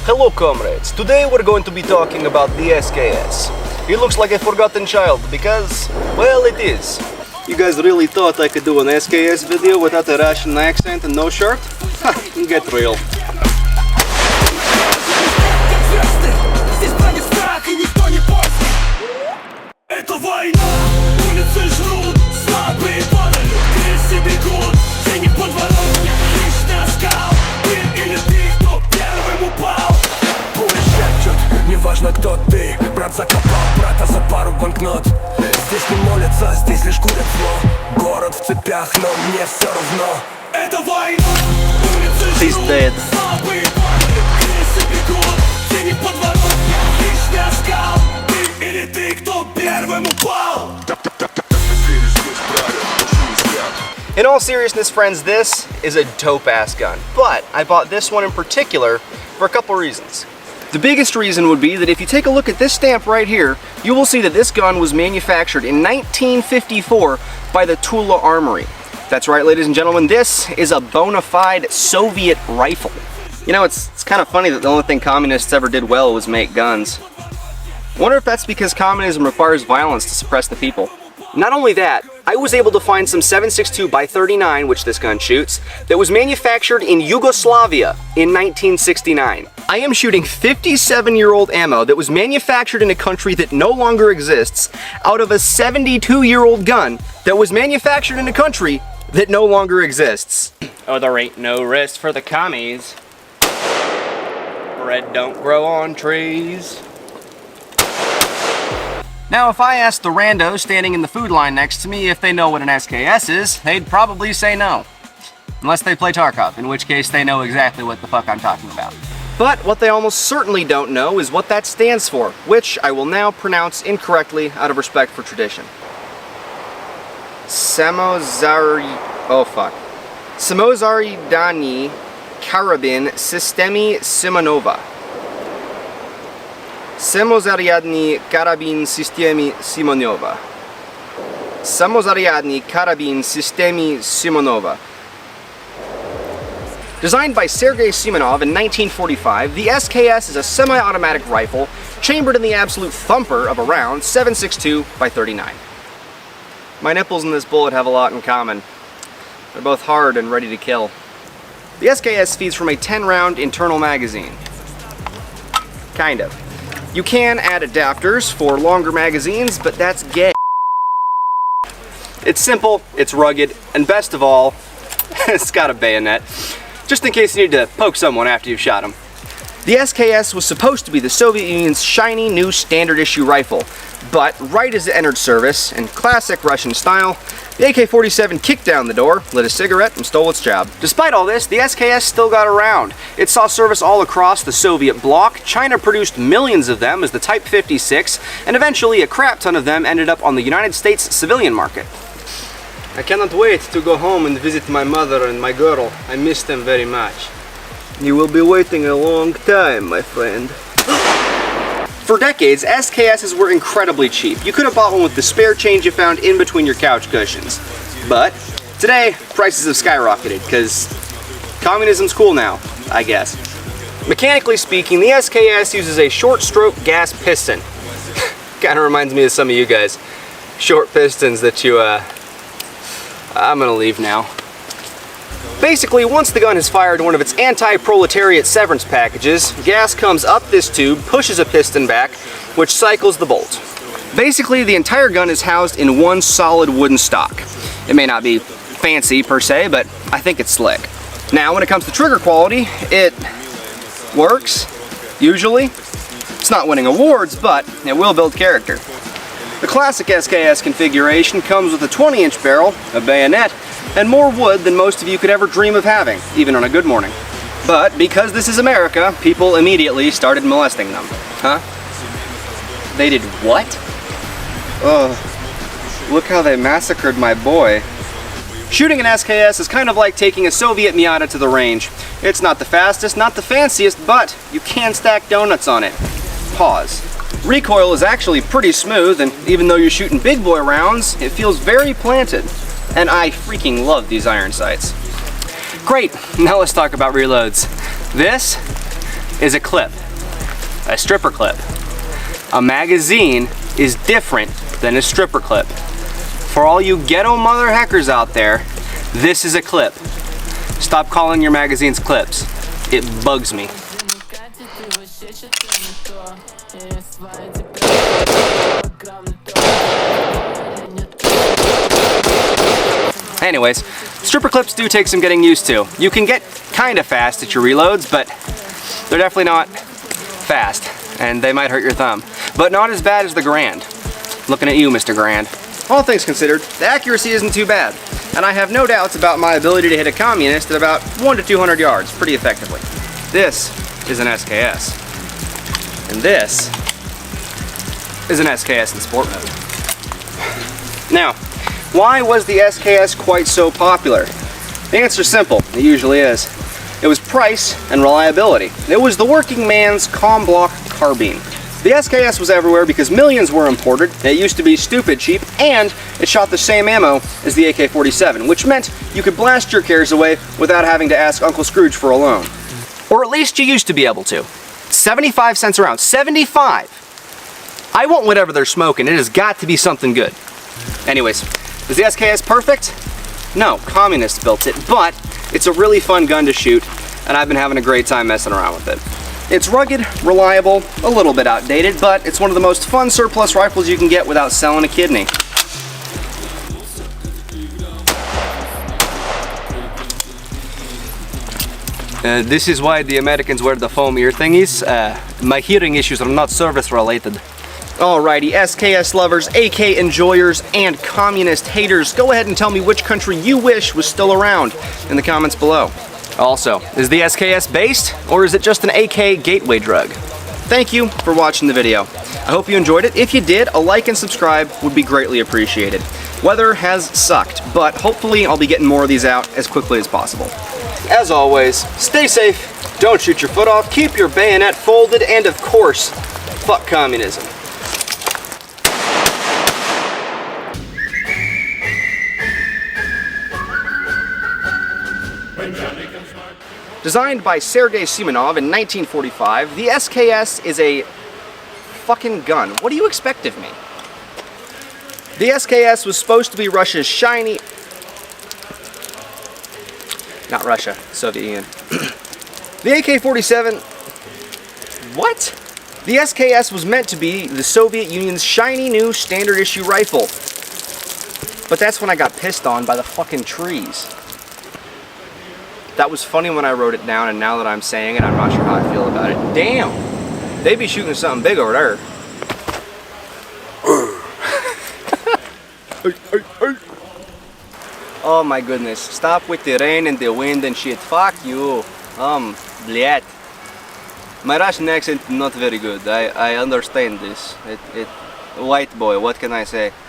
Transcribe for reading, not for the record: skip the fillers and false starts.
Hello comrades, today we're going to be talking about the SKS. It looks like a forgotten child because, well, it is. You guys really thought I could do an SKS video without a Russian accent and no shirt? Ha, get real. Неважно кто ты, брат закопал брата за пару банкнот. Здесь не молятся, здесь лишь курят зло. Город в цепях, но мне все равно. Это война, улицы жрут, слабые падают, крысы бегут, тени подворот, лишний оскал. Ты или ты, кто первым упал? In all seriousness, friends, this is a dope-ass gun. But I bought this one in particular for a couple reasons. The biggest reason would be that if you take a look at this stamp right here, you will see that this gun was manufactured in 1954 by the Tula Armory. That's right, ladies and gentlemen, this is a bona fide Soviet rifle. You know, it's kind of funny that the only thing communists ever did well was make guns. I wonder if that's because communism requires violence to suppress the people. Not only that, I was able to find some 7.62 by 39, which this gun shoots, that was manufactured in Yugoslavia in 1969. I am shooting 57-year-old ammo that was manufactured in a country that no longer exists out of a 72-year-old gun that was manufactured in a country that no longer exists. Oh, there ain't no rest for the commies. Bread don't grow on trees. Now, if I asked the randos standing in the food line next to me if they know what an SKS is, they'd probably say no. Unless they play Tarkov, in which case they know exactly what the fuck I'm talking about. But what they almost certainly don't know is what that stands for, which I will now pronounce incorrectly out of respect for tradition. Samozaridani Karabin Systemi Simonova. Samozaryadny Karabin Systemi Simonova. Samozaryadny Karabin Systemi Simonova. Designed by Sergei Simonov in 1945, the SKS is a semi-automatic rifle chambered in the absolute thumper of a round 7.62 by 39. My nipples and this bullet have a lot in common. They're both hard and ready to kill. The SKS feeds from a 10-round internal magazine. Kind of. You can add adapters for longer magazines, but that's gay. It's simple, it's rugged, and best of all, it's got a bayonet, just in case you need to poke someone after you've shot them. The SKS was supposed to be the Soviet Union's shiny new standard issue rifle, but right as it entered service, in classic Russian style, the AK-47 kicked down the door, lit a cigarette, and stole its job. Despite all this, the SKS still got around. It saw service all across the Soviet bloc, China produced millions of them as the Type 56, and eventually a crap ton of them ended up on the United States civilian market. I cannot wait to go home and visit my mother and my girl. I miss them very much. You will be waiting a long time, my friend. For decades, SKSs were incredibly cheap. You could have bought one with the spare change you found in between your couch cushions. But today, prices have skyrocketed because communism's cool now, I guess. Mechanically speaking, the SKS uses a short stroke gas piston. Kinda reminds me of some of you guys. Short pistons that you, I'm gonna leave now. Basically, once the gun has fired one of its anti-proletariat severance packages, gas comes up this tube, pushes a piston back, which cycles the bolt. Basically, the entire gun is housed in one solid wooden stock. It may not be fancy per se, but I think it's slick. Now, when it comes to trigger quality, it works, usually. It's not winning awards, but it will build character. The classic SKS configuration comes with a 20-inch barrel, a bayonet, and more wood than most of you could ever dream of having, even on a good morning. But because this is America, people immediately started molesting them. Huh? They did what? Oh, look how they massacred my boy. Shooting an SKS is kind of like taking a Soviet Miata to the range. It's not the fastest, not the fanciest, but you can stack donuts on it. Pause. Recoil is actually pretty smooth, and even though you're shooting big boy rounds, it feels very planted. And I freaking love these iron sights. Great, now let's talk about reloads. This is a clip, a stripper clip. A magazine is different than a stripper clip. For all you ghetto mother heckers out there, this is a clip. Stop calling your magazines clips. It bugs me. Anyways, stripper clips do take some getting used to. You can get kind of fast at your reloads, but they're definitely not fast, and they might hurt your thumb. But not as bad as the Grand. Looking at you, Mr. Grand. All things considered, the accuracy isn't too bad, and I have no doubts about my ability to hit a communist at about 1 to 200 yards pretty effectively. This is an SKS, and this is an SKS in sport mode. Now, why was the SKS quite so popular? The answer's simple, it usually is. It was price and reliability. It was the working man's comm block carbine. The SKS was everywhere because millions were imported, it used to be stupid cheap, and it shot the same ammo as the AK-47, which meant you could blast your cares away without having to ask Uncle Scrooge for a loan. Or at least you used to be able to. 75 cents a round. 75! I want whatever they're smoking, it has got to be something good. Anyways, is the SKS perfect? No, communists built it, but it's a really fun gun to shoot, and I've been having a great time messing around with it. It's rugged, reliable, a little bit outdated, but it's one of the most fun surplus rifles you can get without selling a kidney. This is why the Americans wear the foam ear thingies. My hearing issues are not service related. Alrighty, SKS lovers, AK enjoyers, and communist haters, go ahead and tell me which country you wish was still around in the comments below. Also, is the SKS based, or is it just an AK gateway drug? Thank you for watching the video. I hope you enjoyed it. If you did, a like and subscribe would be greatly appreciated. Weather has sucked, but hopefully I'll be getting more of these out as quickly as possible. As always, stay safe, don't shoot your foot off, keep your bayonet folded, and of course, fuck communism. Designed by Sergei Simonov in 1945, the SKS is a fucking gun. What do you expect of me? The SKS was supposed to be Russia's shiny... Not Russia, Soviet Union. The AK-47... What? The SKS was meant to be the Soviet Union's shiny new standard issue rifle. But that's when I got pissed on by the fucking trees. That was funny when I wrote it down, and now that I'm saying it, I'm not sure how I feel about it. Damn! They be shooting something big over there. Oh my goodness. Stop with the rain and the wind and shit. Fuck you. Bleh. My Russian accent not very good. I understand this. White boy, what can I say?